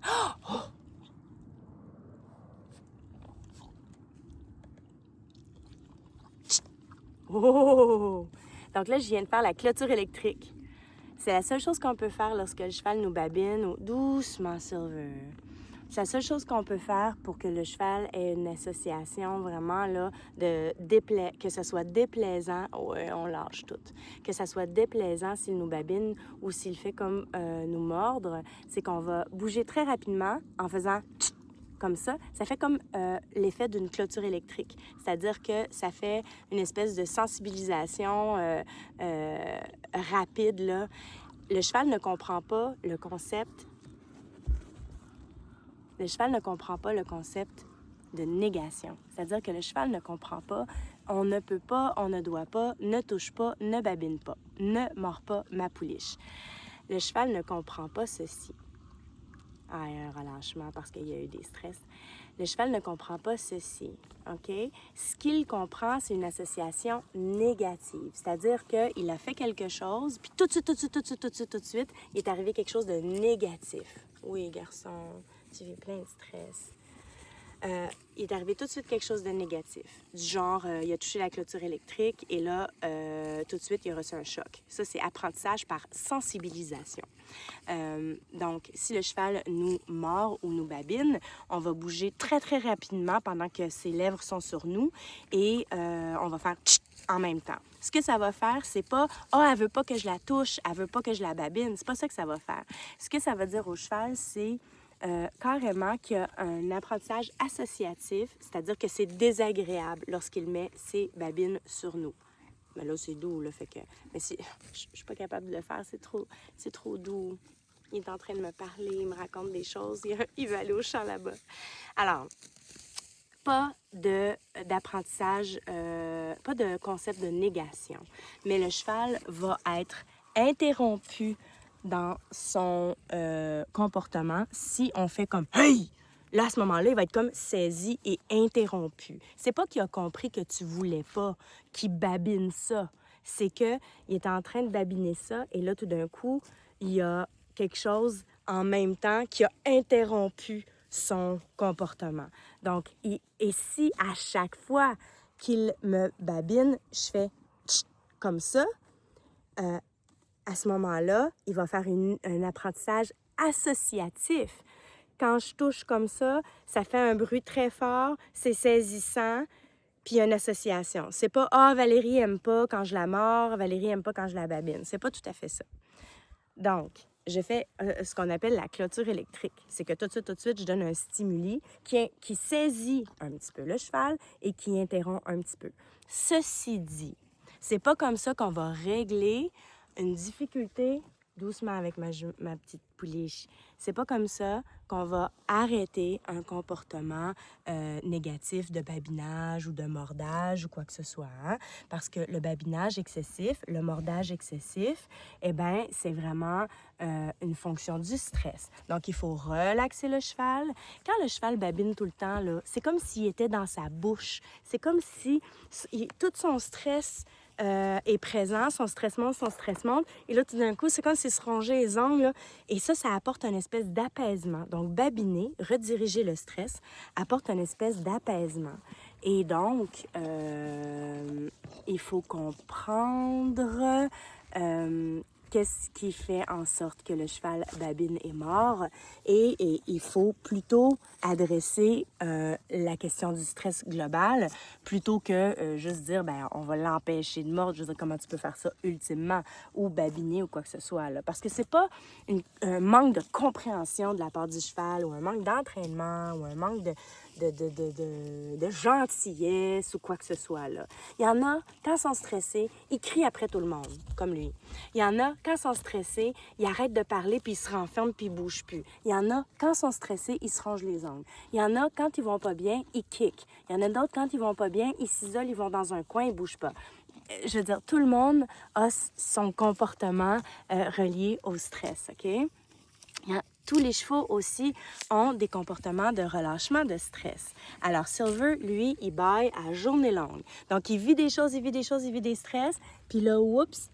Oh! Donc là, je viens de faire la clôture électrique. C'est la seule chose qu'on peut faire lorsque le cheval nous babine. Doucement, Silver. C'est la seule chose qu'on peut faire pour que le cheval ait une association vraiment là que ce soit déplaisant. Ouais, on lâche tout. Que ça soit déplaisant s'il nous babine ou s'il fait comme nous mordre, c'est qu'on va bouger très rapidement en faisant comme ça. Ça fait comme l'effet d'une clôture électrique. C'est-à-dire que ça fait une espèce de sensibilisation rapide, là. Le cheval ne comprend pas le concept. Le cheval ne comprend pas le concept de négation. C'est-à-dire que le cheval ne comprend pas, on ne peut pas, on ne doit pas, ne touche pas, ne babine pas, ne mord pas ma pouliche. Le cheval ne comprend pas ceci. Ah, il y a un relâchement parce qu'il y a eu des stress. Le cheval ne comprend pas ceci, OK? Ce qu'il comprend, c'est une association négative. C'est-à-dire qu'il a fait quelque chose, puis tout de suite, il est arrivé quelque chose de négatif. Oui, garçon, tu vis plein de stress. Il est arrivé tout de suite quelque chose de négatif. Du genre, il a touché la clôture électrique et là, tout de suite, il a reçu un choc. Ça, c'est apprentissage par sensibilisation. Donc, si le cheval nous mord ou nous babine, on va bouger très, très rapidement pendant que ses lèvres sont sur nous et on va faire tchit en même temps. Ce que ça va faire, c'est pas « Ah, elle veut pas que je la touche, elle veut pas que je la babine ». C'est pas ça que ça va faire. Ce que ça va dire au cheval, c'est carrément qu'il y a un apprentissage associatif, c'est-à-dire que c'est désagréable lorsqu'il met ses babines sur nous. Mais là, c'est doux, là, fait que... Mais je suis pas capable de le faire, c'est trop doux. Il est en train de me parler, il me raconte des choses, il veut aller au champ là-bas. Alors, pas d'apprentissage, pas de concept de négation, mais le cheval va être interrompu dans son comportement si on fait comme « Hey! » Là, à ce moment-là, il va être comme saisi et interrompu. C'est pas qu'il a compris que tu voulais pas qu'il babine ça. C'est qu'il est en train de babiner ça et là, tout d'un coup, il y a quelque chose en même temps qui a interrompu son comportement. Donc, et si à chaque fois qu'il me babine, je fais comme ça, à ce moment-là, il va faire un apprentissage associatif. Quand je touche comme ça fait un bruit très fort, c'est saisissant, puis il y a une association. C'est pas « Ah, Valérie aime pas quand je la mords, Valérie aime pas quand je la babine ». C'est pas tout à fait ça. Donc, je fais ce qu'on appelle la clôture électrique. C'est que tout de suite, je donne un stimuli qui saisit un petit peu le cheval et qui interrompt un petit peu. Ceci dit, c'est pas comme ça qu'on va régler une difficulté doucement avec ma petite pouliche. C'est pas comme ça qu'on va arrêter un comportement négatif de babinage ou de mordage ou quoi que ce soit. Hein? Parce que le babinage excessif, le mordage excessif, eh bien, c'est vraiment une fonction du stress. Donc, il faut relaxer le cheval. Quand le cheval babine tout le temps, là, c'est comme s'il était dans sa bouche. C'est comme si tout son stress est présent, son stress monte. Et là, tout d'un coup, c'est comme s'il se rongeait les ongles. Là, et ça apporte une espèce d'apaisement. Donc, babiner, rediriger le stress, apporte une espèce d'apaisement. Et donc, il faut comprendre qu'est-ce qui fait en sorte que le cheval babine et mord. Et il faut plutôt adresser la question du stress global plutôt que juste dire, ben on va l'empêcher de mordre. Je veux dire, comment tu peux faire ça ultimement ou babiner ou quoi que ce soit. Là. Parce que c'est pas un manque de compréhension de la part du cheval ou un manque d'entraînement ou un manque de gentillesse ou quoi que ce soit. Là. Il y en a, quand ils sont stressés, ils crient après tout le monde, comme lui. Il y en a, quand ils sont stressés, ils arrêtent de parler puis ils se renferment puis ils bougent plus. Il y en a, quand ils sont stressés, ils se rongent les ongles. Il y en a, quand ils vont pas bien, ils kickent. Il y en a d'autres, quand ils vont pas bien, ils s'isolent, ils vont dans un coin, ils bougent pas. Je veux dire, tout le monde a son comportement relié au stress, OK? Tous les chevaux aussi ont des comportements de relâchement de stress. Alors, Silver, lui, il bâille à journée longue. Donc, il vit des choses, il vit des stress. Puis là, oups,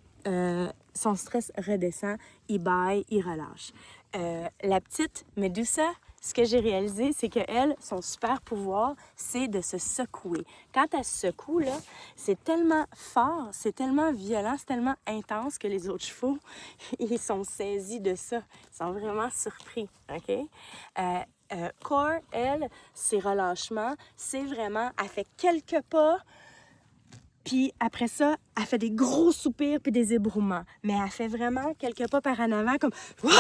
son stress redescend, il bâille, il relâche. la petite Medusa, ce que j'ai réalisé, c'est qu'elle, son super pouvoir, c'est de se secouer. Quand elle se secoue, là, c'est tellement fort, c'est tellement violent, c'est tellement intense que les autres chevaux, ils sont saisis de ça. Ils sont vraiment surpris, OK? Core, elle, ses relâchements, c'est vraiment, elle fait quelques pas, puis après ça, elle fait des gros soupirs puis des ébrouements. Mais elle fait vraiment quelques pas par en avant, comme « Wow! »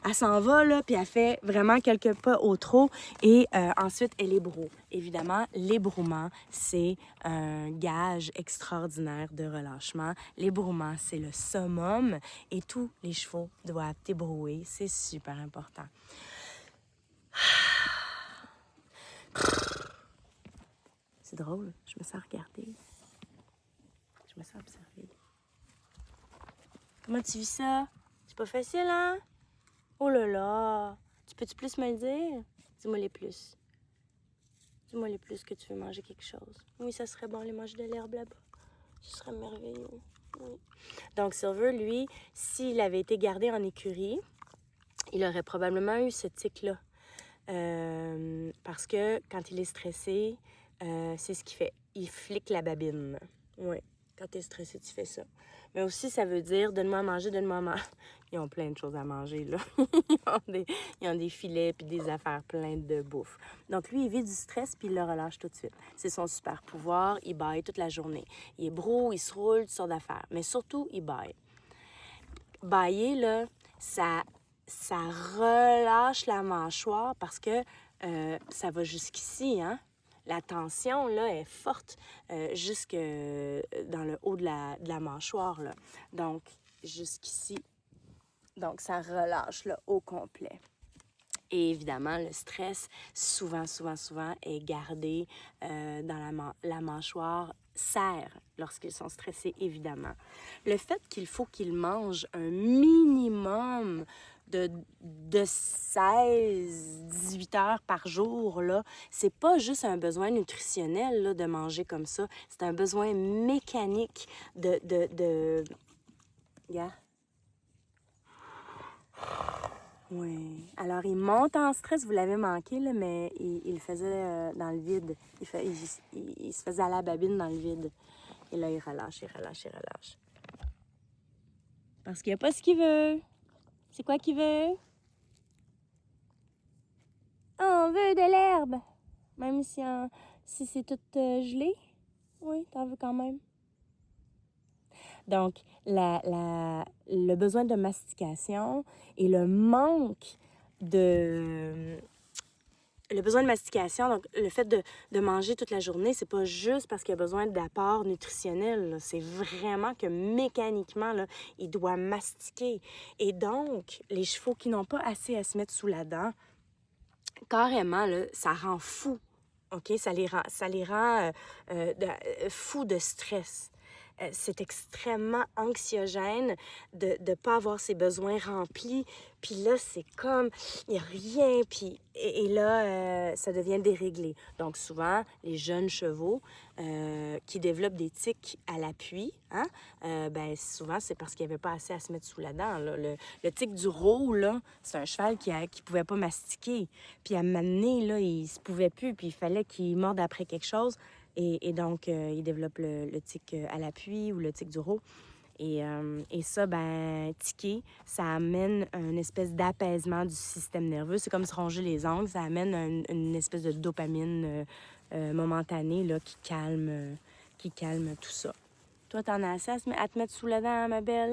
Elle s'en va, là, puis elle fait vraiment quelques pas au trot. Et ensuite, elle ébroue. Évidemment, l'ébrouement, c'est un gage extraordinaire de relâchement. L'ébrouement, c'est le summum. Et tous les chevaux doivent ébrouer. C'est super important. C'est drôle, je me sens regarder. Je me sens observée. Comment tu vis ça? C'est pas facile, hein? Oh là là! Tu peux-tu plus me le dire? Dis-moi les plus. Dis-moi les plus que tu veux manger quelque chose. Oui, ça serait bon, aller manger de l'herbe là-bas. Ce serait merveilleux. Oui. Donc, Silver, lui, s'il avait été gardé en écurie, il aurait probablement eu ce tic-là. Parce que quand il est stressé, c'est ce qu'il fait. Il flique la babine. Oui. Quand tu es stressé, tu fais ça. Mais aussi, ça veut dire donne-moi à manger, donne-moi à manger. Ils ont plein de choses à manger, là. Ils ont des filets puis des affaires pleines de bouffe. Donc, lui, il vit du stress puis il le relâche tout de suite. C'est son super pouvoir. Il baille toute la journée. Il est brou, il se roule, toutes sortes d'affaires. Mais surtout, il baille. Bailler, là, ça relâche la mâchoire parce que ça va jusqu'ici, hein? La tension, là, est forte jusque dans le haut de la mâchoire, là. Donc, jusqu'ici. Donc, ça relâche, là, au complet. Et évidemment, le stress, souvent, est gardé dans la mâchoire, serre lorsqu'ils sont stressés, évidemment. Le fait qu'il faut qu'ils mangent un minimum de 16-18 heures par jour, là, c'est pas juste un besoin nutritionnel là, de manger comme ça, c'est un besoin mécanique de... Yeah. Oui. Alors, il monte en stress, vous l'avez manqué, là, mais il le faisait dans le vide. Il se faisait à la babine dans le vide. Et là, il relâche. Parce qu'il n'y a pas ce qu'il veut. C'est quoi qu'il veut? On veut de l'herbe. Même si c'est tout gelé. Oui, t'en veux quand même. Donc, le besoin de mastication et le manque de... Le besoin de mastication, donc le fait de manger toute la journée, c'est pas juste parce qu'il y a besoin d'apport nutritionnel, là. C'est vraiment que mécaniquement, là, il doit mastiquer. Et donc, les chevaux qui n'ont pas assez à se mettre sous la dent, carrément, là, ça rend fou. OK? Ça les rend fous de stress. C'est extrêmement anxiogène de ne pas avoir ses besoins remplis. Puis là, c'est comme, il n'y a rien. Puis, et là, ça devient déréglé. Donc, souvent, les jeunes chevaux qui développent des tics à l'appui, hein, ben, souvent, c'est parce qu'il n'y avait pas assez à se mettre sous la dent. Là. Le tic du roux, là, c'est un cheval qui ne pouvait pas mastiquer. Puis à un moment donné, là, il ne se pouvait plus. Puis il fallait qu'il morde après quelque chose. Et donc, il développe le tic à l'appui ou le tic du roux. Et ça, ben, tiquer, ça amène une espèce d'apaisement du système nerveux. C'est comme se ronger les ongles. Ça amène une espèce de dopamine momentanée là, qui calme tout ça. Toi, t'en as assez à te mettre sous la dent, ma belle?